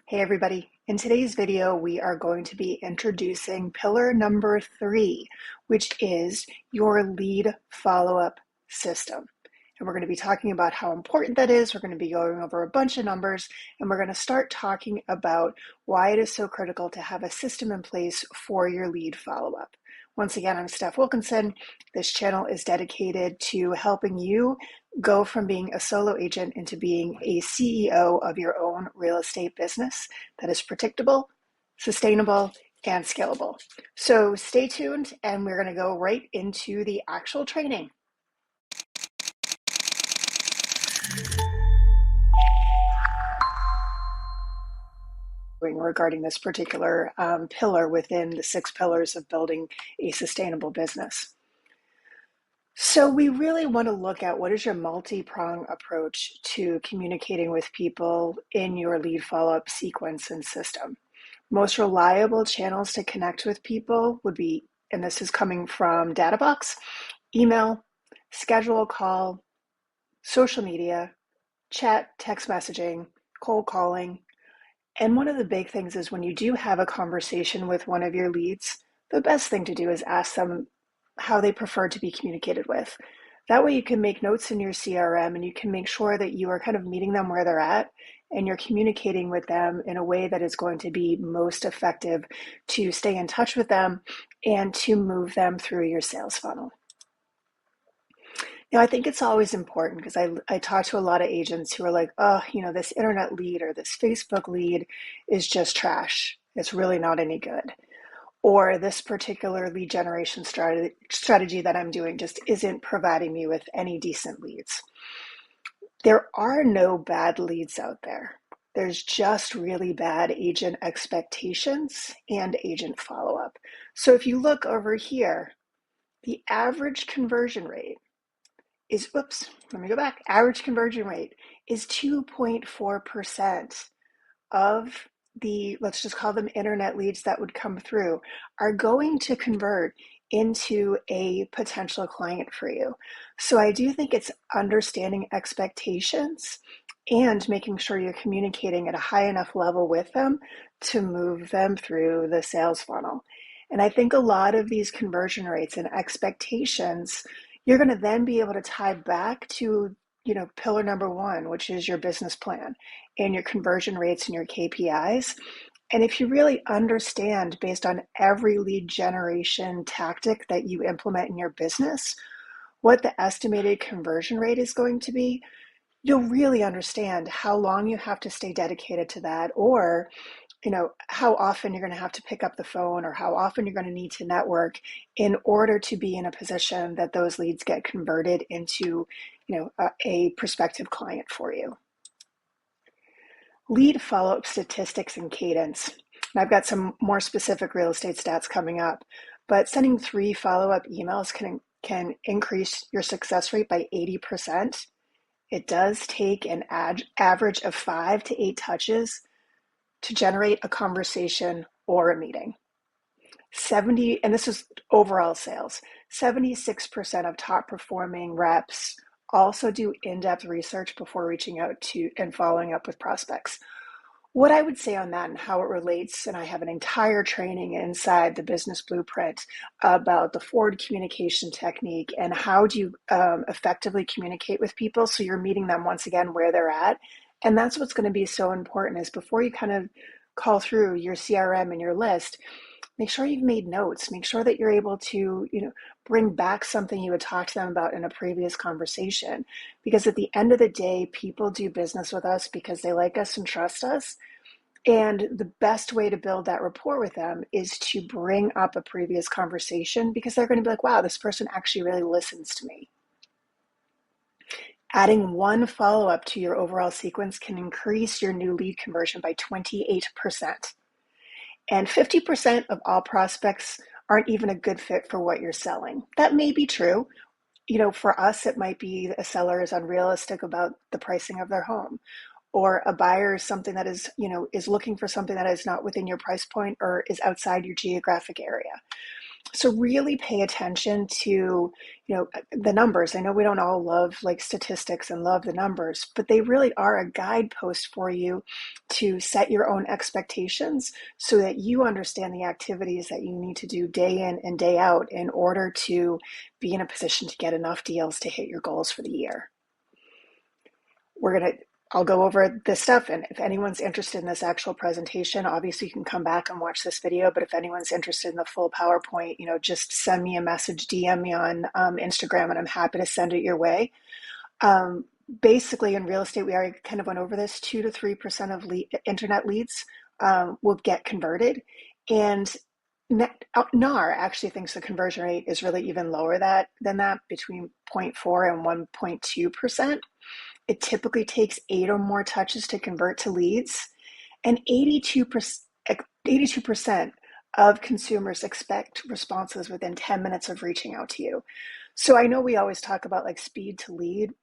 Hey everybody, in today's video we are going to be introducing pillar number 3, which is your lead follow-up system. And we're going to be talking about how important that is. We're going to be going over a bunch of numbers, and we're going to start talking about why it is so critical to have a system in place for your lead follow-up. Once again, I'm Steph Wilkinson. This channel is dedicated to helping you go from being a solo agent into being a CEO of your own real estate business that is predictable, sustainable, and scalable. So stay tuned, and we're going to go right into the actual training. Regarding this particular pillar within the 6 pillars of building a sustainable business. So we really want to look at what is your multi-prong approach to communicating with people in your lead follow-up sequence and system. Most reliable channels to connect with people would be, and this is coming from DataBox, email, schedule a call, social media, chat, text messaging, cold calling. And one of the big things is when you do have a conversation with one of your leads, the best thing to do is ask them how they prefer to be communicated with. That way you can make notes in your CRM and you can make sure that you are kind of meeting them where they're at and you're communicating with them in a way that is going to be most effective to stay in touch with them and to move them through your sales funnel. Now, I think it's always important because I talk to a lot of agents who are like, oh, this internet lead or this Facebook lead is just trash. It's really not any good. Or this particular lead generation strategy that I'm doing just isn't providing me with any decent leads. There are no bad leads out there. There's just really bad agent expectations and agent follow-up. So if you look over here, the average conversion rate is, average conversion rate is 2.4% of the, let's just call them internet leads that would come through, are going to convert into a potential client for you. So I do think it's understanding expectations and making sure you're communicating at a high enough level with them to move them through the sales funnel. And I think a lot of these conversion rates and expectations, you're going to then be able to tie back to pillar number 1, which is your business plan and your conversion rates and your KPIs. And if you really understand, based on every lead generation tactic that you implement in your business, what the estimated conversion rate is going to be, you'll really understand how long you have to stay dedicated to that, or how often you're going to have to pick up the phone, or how often you're going to need to network in order to be in a position that those leads get converted into, a prospective client for you. Lead follow-up statistics and cadence. And I've got some more specific real estate stats coming up, but sending 3 follow-up emails can increase your success rate by 80%. It does take an average of 5 to 8 touches to generate a conversation or a meeting. And this is overall sales, 76% of top performing reps also do in-depth research before reaching out to and following up with prospects. What I would say on that and how it relates, and I have an entire training inside the Business Blueprint about the forward communication technique and how do you effectively communicate with people so you're meeting them once again where they're at. And that's what's going to be so important, is before you kind of call through your CRM and your list, make sure you've made notes. Make sure that you're able to, bring back something you had talked to them about in a previous conversation. Because at the end of the day, people do business with us because they like us and trust us. And the best way to build that rapport with them is to bring up a previous conversation, because they're going to be like, wow, this person actually really listens to me. Adding 1 follow-up to your overall sequence can increase your new lead conversion by 28%. And 50% of all prospects aren't even a good fit for what you're selling. That may be true. For us, it might be a seller is unrealistic about the pricing of their home, or a buyer is something that is looking for something that is not within your price point or is outside your geographic area. So really pay attention to, the numbers. I know we don't all love like statistics and love the numbers, but they really are a guidepost for you to set your own expectations so that you understand the activities that you need to do day in and day out in order to be in a position to get enough deals to hit your goals for the year. I'll go over this stuff, and if anyone's interested in this actual presentation, obviously you can come back and watch this video, but if anyone's interested in the full PowerPoint, just send me a message, DM me on Instagram, and I'm happy to send it your way. Basically, in real estate, we already kind of went over this, 2 to 3% of internet leads will get converted, and NAR actually thinks the conversion rate is really even lower than that, between 0.4 and 1.2%. It typically takes 8 or more touches to convert to leads, and 82% of consumers expect responses within 10 minutes of reaching out to you. So I know we always talk about like speed to lead,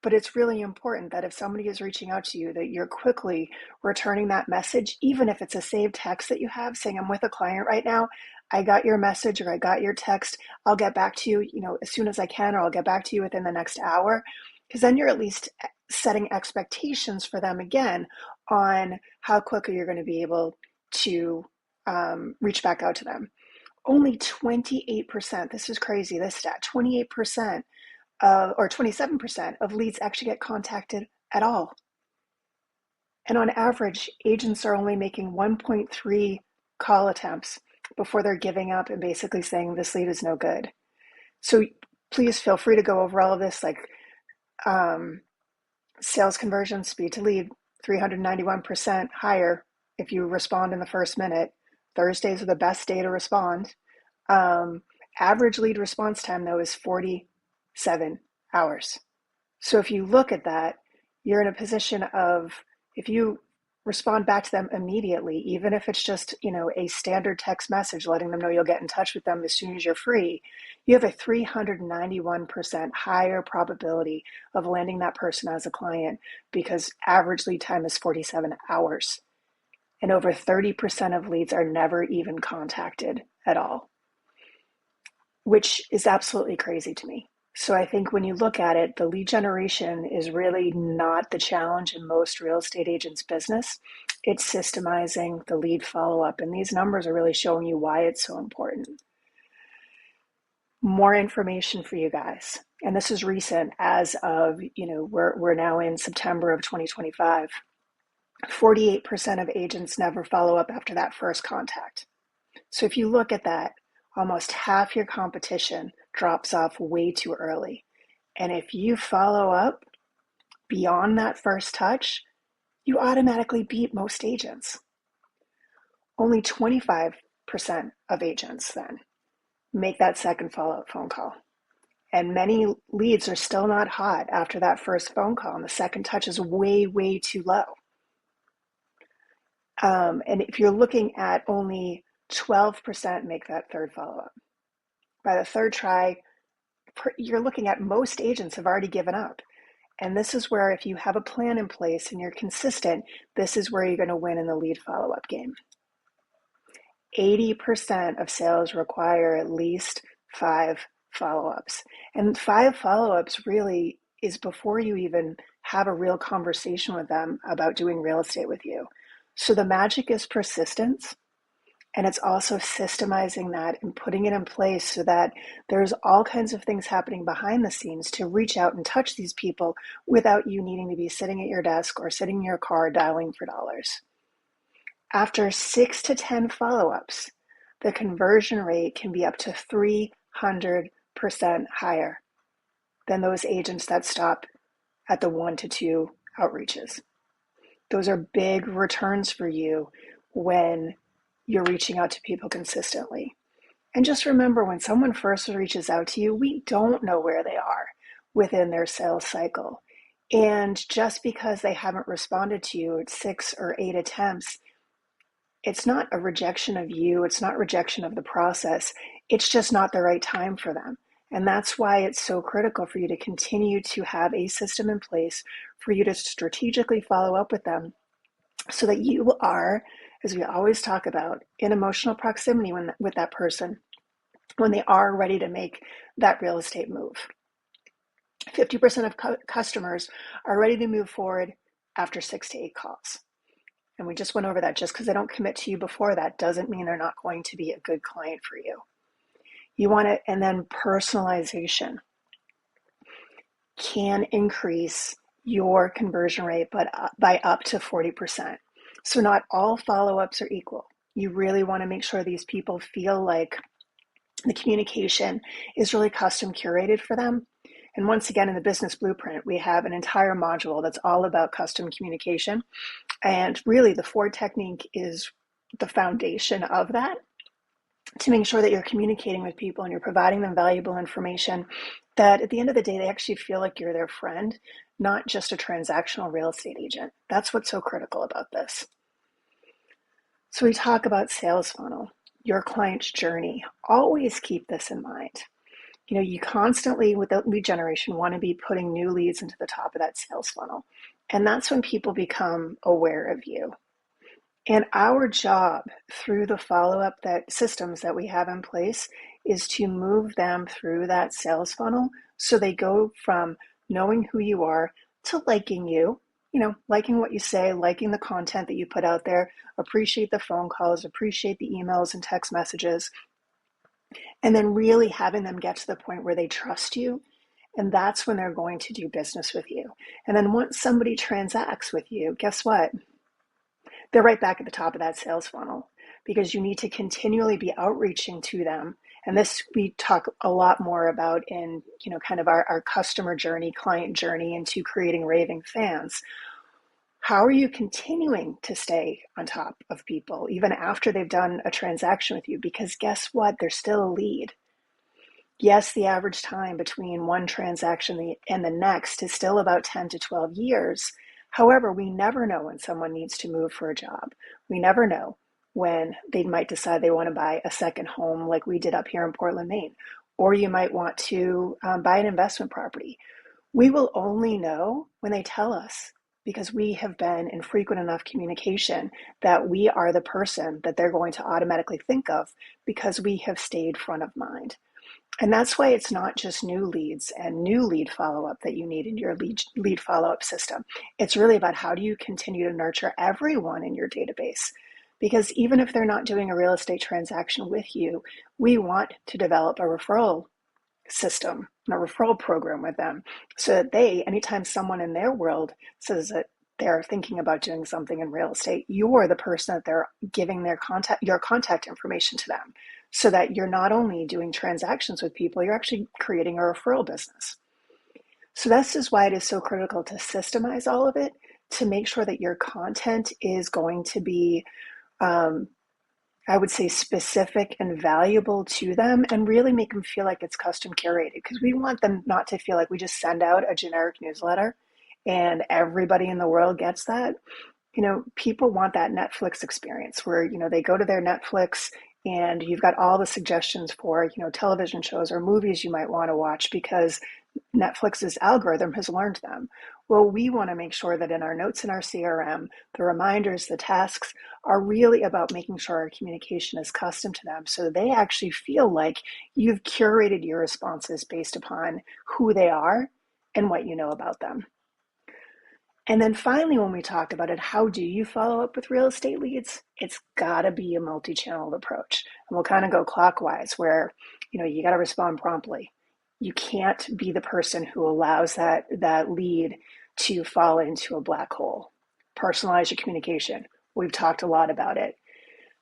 but it's really important that if somebody is reaching out to you, that you're quickly returning that message, even if it's a saved text that you have saying, I'm with a client right now, I got your message or I got your text, I'll get back to you, as soon as I can, or I'll get back to you within the next hour. Because then you're at least setting expectations for them again on how quickly you're going to be able to reach back out to them. Only 28%, this is crazy, this stat, 28% or 27% of leads actually get contacted at all. And on average, agents are only making 1.3 call attempts before they're giving up and basically saying this lead is no good. So please feel free to go over all of this, like sales conversion, speed to lead, 391% higher if you respond in the first minute. Thursdays are the best day to respond. Average lead response time, though, is 47 hours. So if you look at that, you're in a position of, if you respond back to them immediately, even if it's just, a standard text message letting them know you'll get in touch with them as soon as you're free, you have a 391% higher probability of landing that person as a client, because average lead time is 47 hours. And over 30% of leads are never even contacted at all, which is absolutely crazy to me. So I think when you look at it, the lead generation is really not the challenge in most real estate agents' business. It's systemizing the lead follow-up, and these numbers are really showing you why it's so important. More information for you guys, and this is recent as of, we're now in September of 2025. 48% of agents never follow up after that first contact. So if you look at that, almost half your competition drops off way too early. And if you follow up beyond that first touch, you automatically beat most agents. Only 25% of agents then make that second follow-up phone call. And many leads are still not hot after that first phone call, and the second touch is way, way too low. And if you're looking at only 12% make that third follow-up. By the third try, you're looking at most agents have already given up. And this is where, if you have a plan in place and you're consistent, this is where you're going to win in the lead follow-up game. 80% of sales require at least 5 follow-ups. And 5 follow-ups really is before you even have a real conversation with them about doing real estate with you. So the magic is persistence. And it's also systemizing that and putting it in place so that there's all kinds of things happening behind the scenes to reach out and touch these people without you needing to be sitting at your desk or sitting in your car dialing for dollars. After 6 to 10 follow-ups, the conversion rate can be up to 300% higher than those agents that stop at the 1 to 2 outreaches. Those are big returns for you when you're reaching out to people consistently. And just remember, when someone first reaches out to you, we don't know where they are within their sales cycle. And just because they haven't responded to you at 6 or 8 attempts, it's not a rejection of you. It's not rejection of the process. It's just not the right time for them. And that's why it's so critical for you to continue to have a system in place for you to strategically follow up with them, so that you are, as we always talk about, in emotional proximity with that person, when they are ready to make that real estate move. 50% of customers are ready to move forward after 6 to 8 calls. And we just went over that. Just because they don't commit to you before that doesn't mean they're not going to be a good client for you. You want it, and then personalization can increase your conversion rate, but by up to 40%. So not all follow-ups are equal. You really want to make sure these people feel like the communication is really custom curated for them. And once again, in the business blueprint, we have an entire module that's all about custom communication. And really, the Ford technique is the foundation of that, to make sure that you're communicating with people and you're providing them valuable information that at the end of the day, they actually feel like you're their friend, not just a transactional real estate agent. That's what's so critical about this. So we talk about sales funnel, your client's journey. Always keep this in mind. You constantly, with the lead generation, want to be putting new leads into the top of that sales funnel. And that's when people become aware of you. And our job through the follow-up that systems that we have in place is to move them through that sales funnel so they go from knowing who you are to liking you, liking what you say, liking the content that you put out there, appreciate the phone calls, appreciate the emails and text messages, and then really having them get to the point where they trust you. And that's when they're going to do business with you. And then once somebody transacts with you, guess what? They're right back at the top of that sales funnel, because you need to continually be outreaching to them. And this we talk a lot more about in, kind of our customer journey, client journey into creating raving fans. How are you continuing to stay on top of people even after they've done a transaction with you? Because guess what? They're still a lead. Yes, the average time between one transaction and the next is still about 10 to 12 years. However, we never know when someone needs to move for a job. We never know when they might decide they want to buy a second home like we did up here in Portland, Maine. Or you might want to buy an investment property. We will only know when they tell us, because we have been in frequent enough communication that we are the person that they're going to automatically think of because we have stayed front of mind. And that's why it's not just new leads and new lead follow-up that you need in your lead follow-up system. It's really about how do you continue to nurture everyone in your database? Because even if they're not doing a real estate transaction with you, we want to develop a referral system and a referral program with them so that anytime someone in their world says that they're thinking about doing something in real estate, you're the person that they're giving your contact information to them, so that you're not only doing transactions with people, you're actually creating a referral business. So this is why it is so critical to systemize all of it, to make sure that your content is going to be, I would say, specific and valuable to them, and really make them feel like it's custom curated, because we want them not to feel like we just send out a generic newsletter and everybody in the world gets that. People want that Netflix experience where, they go to their Netflix and you've got all the suggestions for, television shows or movies you might want to watch because Netflix's algorithm has learned them. Well, we want to make sure that in our notes in our CRM, the reminders, the tasks are really about making sure our communication is custom to them, so they actually feel like you've curated your responses based upon who they are and what you know about them. And then finally, when we talk about it, how do you follow up with real estate leads? It's got to be a multi-channel approach. And we'll kind of go clockwise where, you got to respond promptly. You can't be the person who allows that lead to fall into a black hole. Personalize your communication. We've talked a lot about it.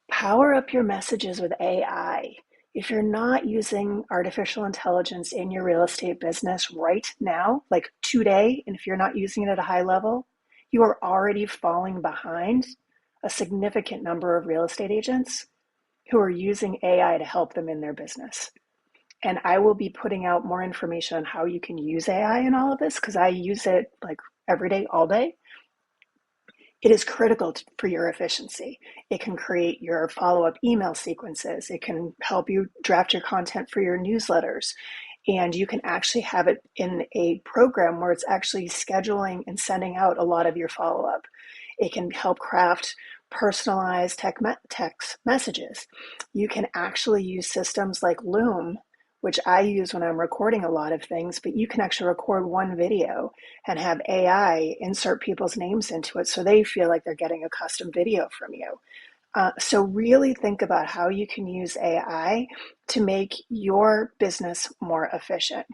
Power up your messages with AI. If you're not using artificial intelligence in your real estate business right now, like today, and if you're not using it at a high level, you are already falling behind a significant number of real estate agents who are using AI to help them in their business. And I will be putting out more information on how you can use AI in all of this, because I use it like every day, all day. It is critical for your efficiency. It can create your follow-up email sequences. It can help you draft your content for your newsletters. And you can actually have it in a program where it's actually scheduling and sending out a lot of your follow-up. It can help craft personalized text messages. You can actually use systems like Loom, which I use when I'm recording a lot of things, but you can actually record one video and have AI insert people's names into it so they feel like they're getting a custom video from you. So really think about how you can use AI to make your business more efficient.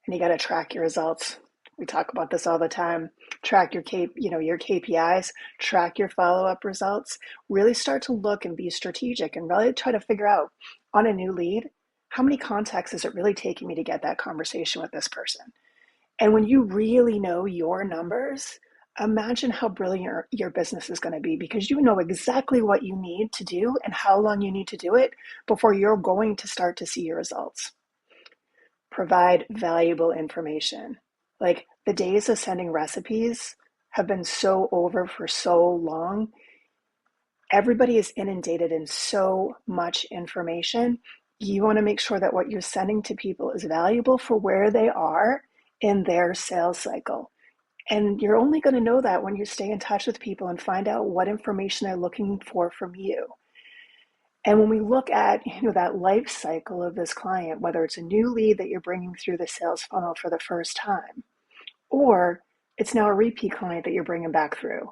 And you got to track your results. We talk about this all the time. Track your KPIs, track your follow-up results. Really start to look and be strategic and really try to figure out on a new lead, how many contacts is it really taking me to get that conversation with this person? And when you really know your numbers, imagine how brilliant your business is going to be because you know exactly what you need to do and how long you need to do it before you're going to start to see your results. Provide valuable information. Like the days of sending recipes have been so over for so long. Everybody is inundated in so much information. You want to make sure that what you're sending to people is valuable for where they are in their sales cycle. And you're only going to know that when you stay in touch with people and find out what information they're looking for from you. And when we look at that life cycle of this client, whether it's a new lead that you're bringing through the sales funnel for the first time, or it's now a repeat client that you're bringing back through,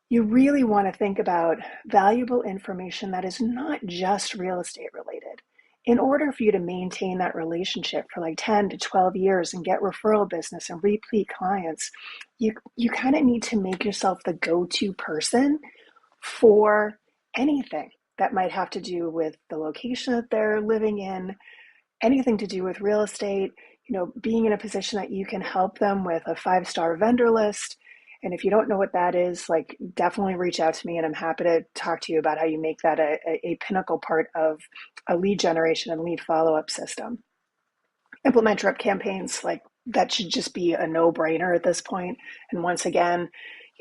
you really want to think about valuable information that is not just real estate related. In order for you to maintain that relationship for like 10 to 12 years and get referral business and repeat clients, you kind of need to make yourself the go-to person for anything that might have to do with the location that they're living in, anything to do with real estate, being in a position that you can help them with a 5-star vendor list. And if you don't know what that is, like definitely reach out to me and I'm happy to talk to you about how you make that a pinnacle part of a lead generation and lead follow-up system. Implement drip campaigns, like that should just be a no-brainer at this point. And once again,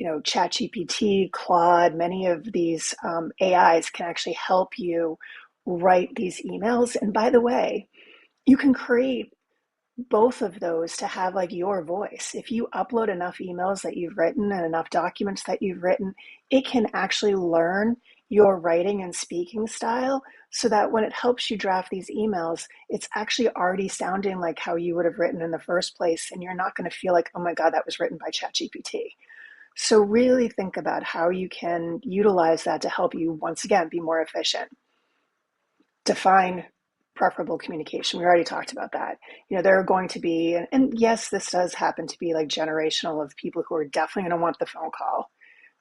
ChatGPT, Claude, many of these AIs can actually help you write these emails. And by the way, you can create both of those to have like your voice. If you upload enough emails that you've written and enough documents that you've written, it can actually learn your writing and speaking style so that when it helps you draft these emails, it's actually already sounding like how you would have written in the first place. And you're not going to feel like, oh my God, that was written by ChatGPT. So really think about how you can utilize that to help you, once again, be more efficient. Define preferable communication. We already talked about that. There are going to be, and yes, this does happen to be like generational of people who are definitely going to want the phone call.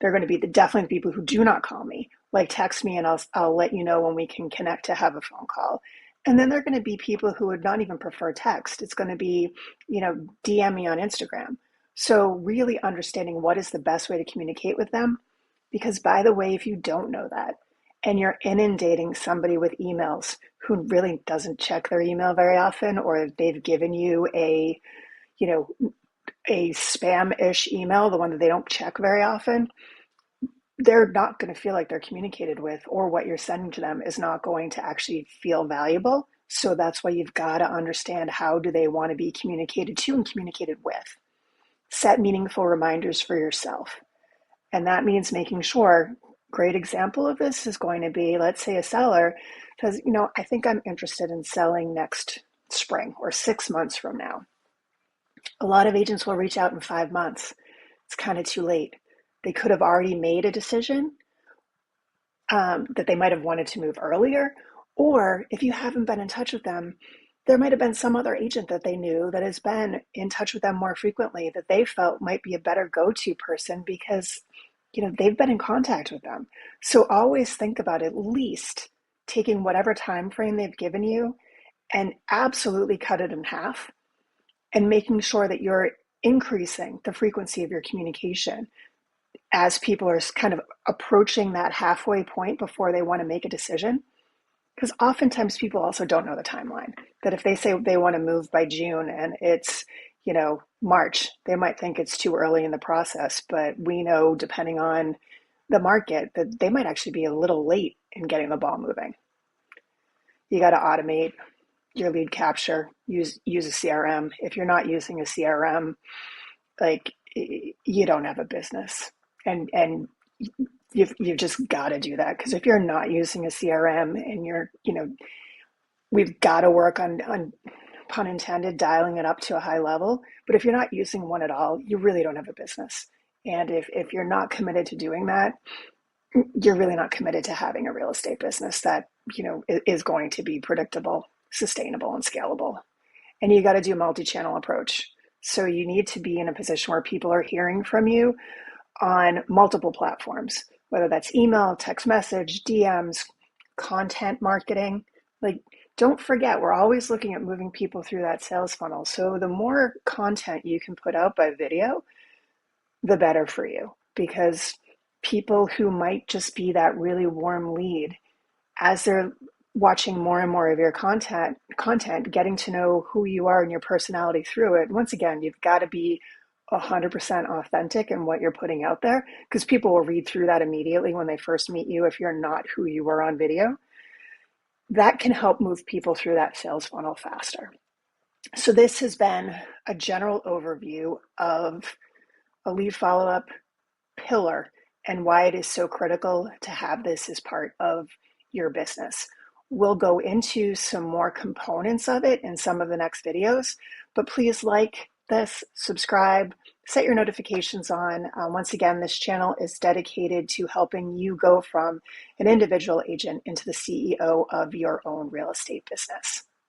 They're going to be definitely the people who do not call me, like text me and I'll let you know when we can connect to have a phone call. And then there are going to be people who would not even prefer text. It's going to be, DM me on Instagram. So really understanding what is the best way to communicate with them. Because by the way, if you don't know that, and you're inundating somebody with emails who really doesn't check their email very often, or they've given you a spam-ish email, the one that they don't check very often, they're not going to feel like they're communicated with, or what you're sending to them is not going to actually feel valuable. So that's why you've got to understand how do they want to be communicated to and communicated with. Set meaningful reminders for yourself. And that means making sure, great example of this is going to be, let's say a seller says, I think I'm interested in selling next spring or 6 months from now. A lot of agents will reach out in 5 months. It's kind of too late. They could have already made a decision that they might have wanted to move earlier. Or if you haven't been in touch with them, there might have been some other agent that they knew that has been in touch with them more frequently that they felt might be a better go-to person because they've been in contact with them. So always think about at least taking whatever time frame they've given you and absolutely cut it in half and making sure that you're increasing the frequency of your communication as people are kind of approaching that halfway point before they want to make a decision. Because oftentimes people also don't know the timeline, that if they say they want to move by June and it's March, they might think it's too early in the process, but we know depending on the market that they might actually be a little late in getting the ball moving. You got to automate your lead capture, use a CRM. If you're not using a CRM, like you don't have a business. And you've just got to do that, because if you're not using a CRM and we've got to work on, pun intended, dialing it up to a high level. But if you're not using one at all, you really don't have a business. And if you're not committed to doing that, you're really not committed to having a real estate business that, is going to be predictable, sustainable, and scalable. And you got to do a multi-channel approach. So you need to be in a position where people are hearing from you on multiple platforms, whether that's email, text message, DMs, content marketing. Like, don't forget, we're always looking at moving people through that sales funnel. So the more content you can put out by video, the better for you, because people who might just be that really warm lead, as they're watching more and more of your content, getting to know who you are and your personality through it. Once again, you've got to be 100% authentic in what you're putting out there, because people will read through that immediately when they first meet you if you're not who you were on video. That can help move people through that sales funnel faster. So this has been a general overview of a lead follow-up pillar and why it is so critical to have this as part of your business. We'll go into some more components of it in some of the next videos, but please like this, subscribe, set your notifications on. Once again, this channel is dedicated to helping you go from an individual agent into the CEO of your own real estate business.